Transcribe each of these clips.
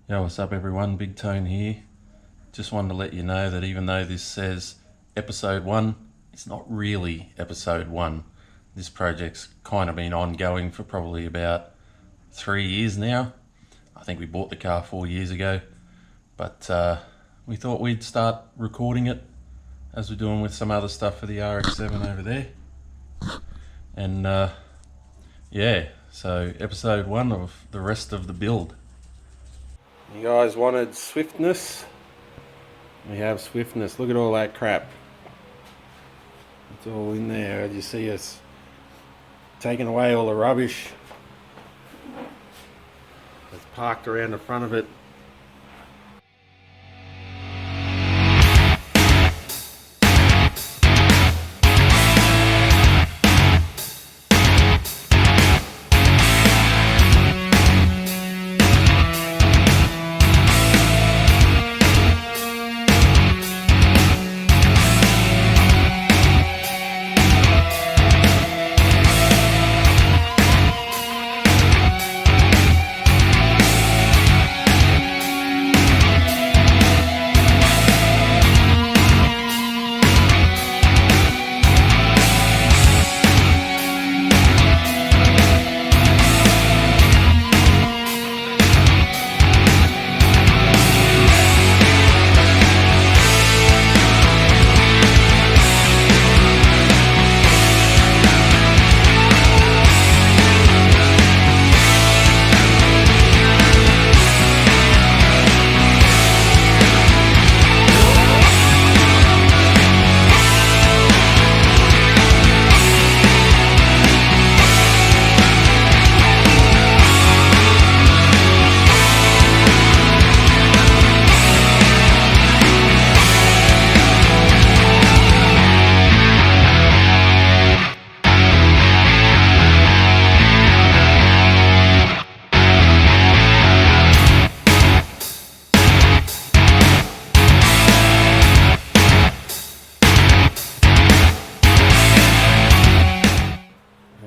Yo, what's up everyone? Big Tone here. Just wanted to let you know that even though this says episode 1, it's not really episode 1. This project's kind of been ongoing for probably about 3 years now. I think we bought the car 4 years ago, but we thought we'd start recording it as we're doing with some other stuff for the RX-7 over there. And yeah, so episode 1 of the rest of the build. You guys wanted swiftness? We have swiftness. Look at all that crap. It's all in there. You see us taking away all the rubbish that's parked around the front of it.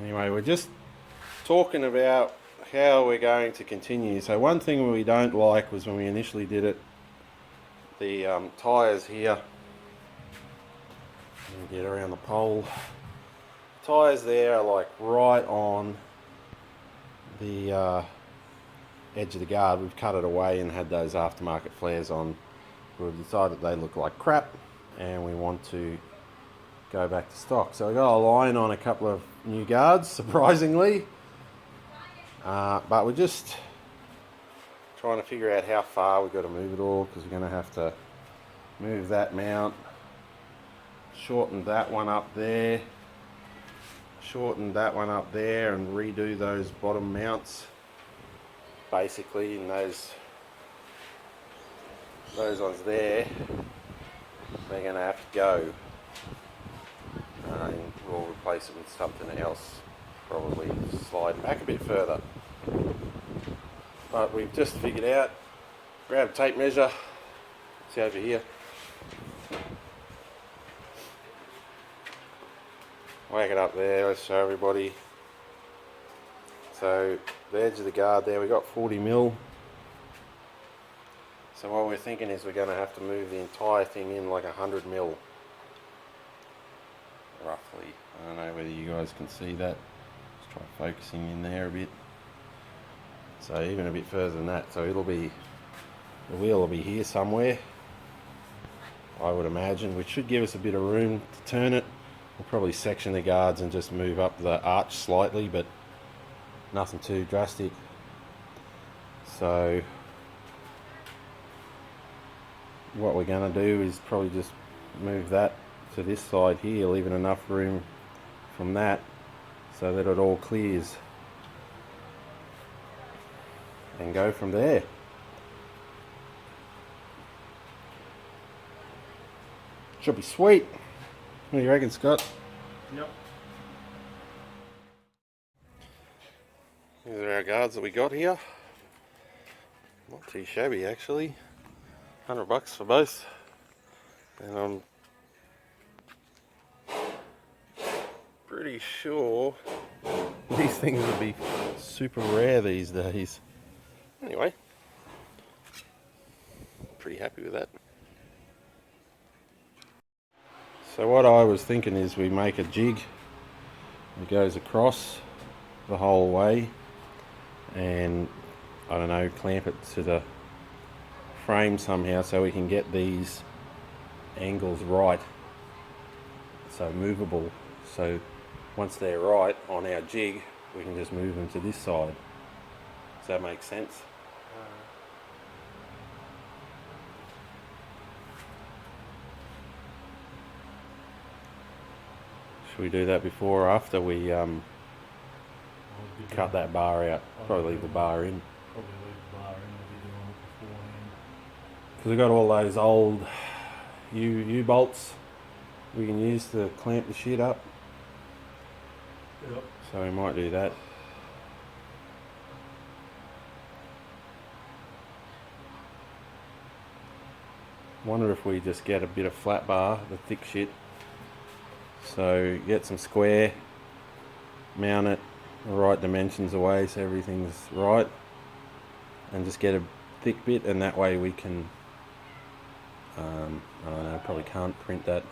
Anyway, we're just talking about how we're going to continue. So one thing we don't like was when we initially did it, the tyres here. Let me get around the pole. Tyres there are like right on the edge of the guard. We've cut it away and had those aftermarket flares on. We've decided they look like crap and we want to go back to stock. So we got a line on a couple of new guards, surprisingly, but we're just trying to figure out how far we've got to move it all, because we're going to have to move that mount, shorten that one up there, shorten that one up there, and redo those bottom mounts basically, and those ones there, they're going to have to go. And we'll replace it with something else, probably slide back a bit further. But we've just figured out, grab a tape measure, it's over here, whack it up there, let's show everybody. So the edge of the guard there, we got 40 mil. So what we're thinking is we're going to have to move the entire thing in like 100 mil. Roughly. I don't know whether you guys can see that. Let's try focusing in there a bit. So even a bit further than that. So it'll be, the wheel will be here somewhere, I would imagine, which should give us a bit of room to turn it. We'll probably section the guards and just move up the arch slightly, but nothing too drastic. So what we're going to do is probably just move that to this side here, leaving enough room from that so that it all clears, and go from there. Should be sweet. What do you reckon, Scott? Yep. These are our guards that we got here. Not too shabby actually. $100 for both. And I'm pretty sure these things would be super rare these days. Anyway, pretty happy with that. So what I was thinking is we make a jig that goes across the whole way, and I don't know, clamp it to the frame somehow so we can get these angles right, so movable, so once they're right on our jig we can just move them to this side. Does that make sense? Should we do that before or after we cut that bar out? Probably leave the bar in. Probably leave the bar in, we'll be doing it beforehand. Because we've got all those old U-bolts we can use to clamp the shit up. Yep. So we might do that. Wonder if we just get a bit of flat bar, the thick shit. So get some square, mount it the right dimensions away so everything's right, and just get a thick bit, and that way we can, I don't know, probably can't print that.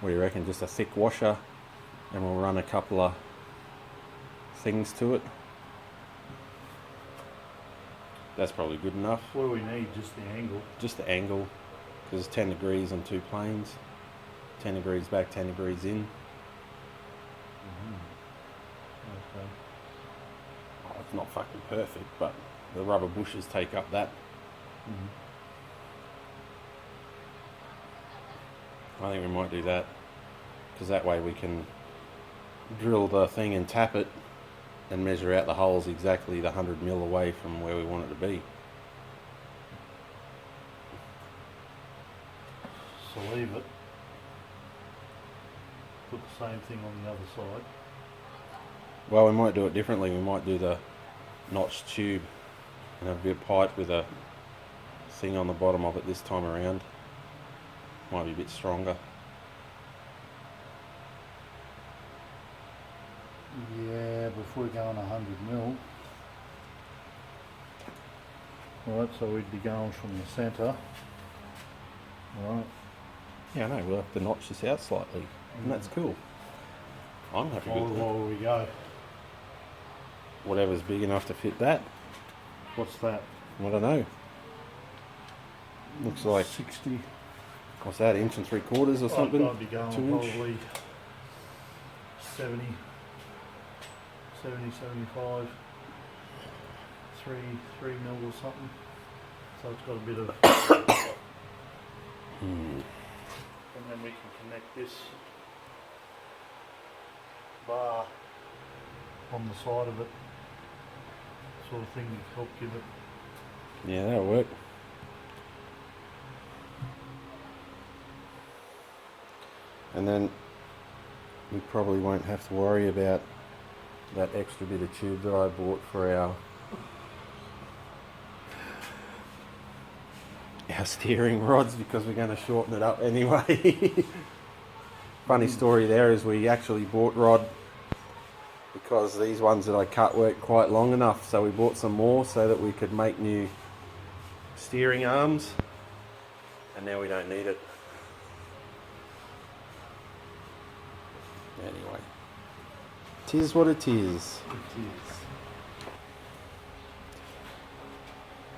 What do you reckon? Just a thick washer, and we'll run a couple of things to it. That's probably good enough. What do we need? Just the angle? Just the angle, because it's 10 degrees on two planes. 10 degrees back, 10 degrees in. Okay. Oh, it's not fucking perfect, but the rubber bushes take up that. I think we might do that, because that way we can drill the thing and tap it and measure out the holes exactly the 100 mil away from where we want it to be. So leave it. Put the same thing on the other side. Well, we might do it differently. We might do the notched tube and have a bit of pipe with a thing on the bottom of it this time around. Might be a bit stronger. Yeah, but if we're going 100 mil. Alright, so we'd be going from the centre. Alright. Yeah, I know, we'll have to notch this out slightly, and that's cool. I'm happy with What that. will we go? Whatever's big enough to fit that. What's that? I don't know. Looks like, 60. what's that, inch and 3/4 or something? I'd be going 2 inch? probably 70, 75, 3 mil or something. So it's got a bit of... And then we can connect this bar on the side of it, sort of thing to help give it. Yeah, that'll work. And then we probably won't have to worry about that extra bit of tube that I bought for our steering rods, because we're going to shorten it up anyway. Funny story there is we actually bought rod because these ones that I cut weren't quite long enough, so we bought some more so that we could make new steering arms, and now we don't need it. Anyway, 'tis what it is. It is.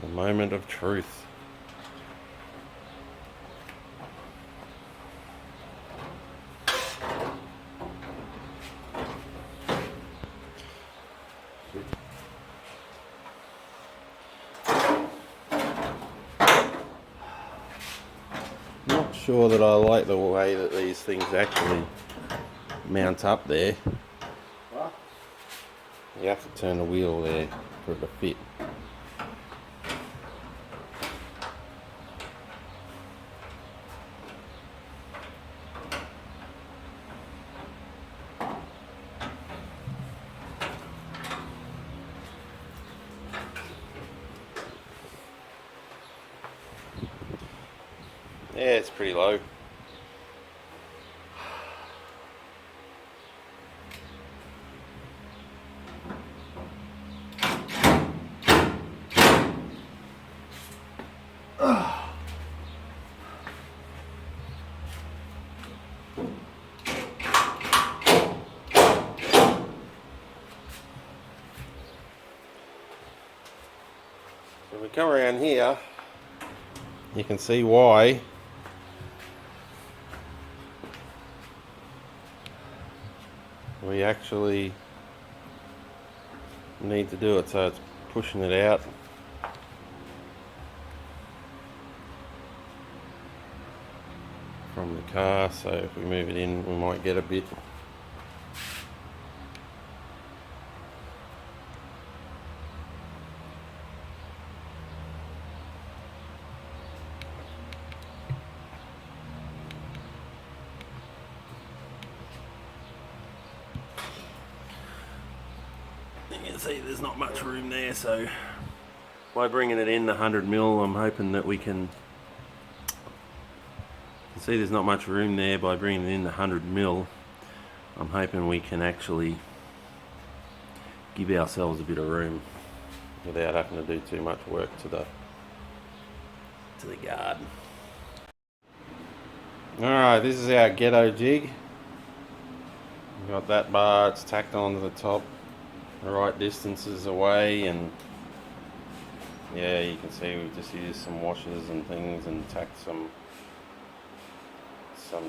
The moment of truth. Not sure that I like the way that these things actually mount up there. What? You have to turn the wheel there for it to fit. Yeah, it's pretty low. So we come around here, you can see why we actually need to do it. So it's pushing it out. From the car, so if we move it in we might get a bit. You can see there's not much room there, so by bringing it in the 100mm, I'm hoping that we can see there's not much room there. By bringing it in the 100mm, I'm hoping we can actually give ourselves a bit of room without having to do too much work to the guard. Alright, this is our ghetto jig. We've got that bar, it's tacked onto the top, the right distances away, and yeah, you can see we've just used some washers and things and tacked some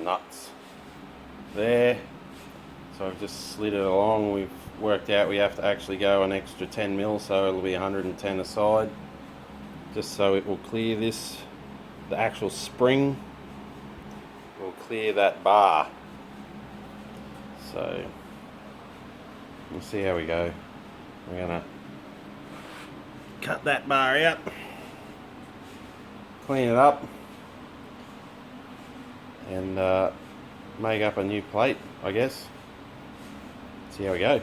nuts there. So I've just slid it along. We've worked out we have to actually go an extra 10mm, so it'll be 110 aside, just so it will clear this, the actual spring will clear that bar. So we'll see how we go. We're gonna cut that bar out, clean it up, and make up a new plate, I guess. See how we go.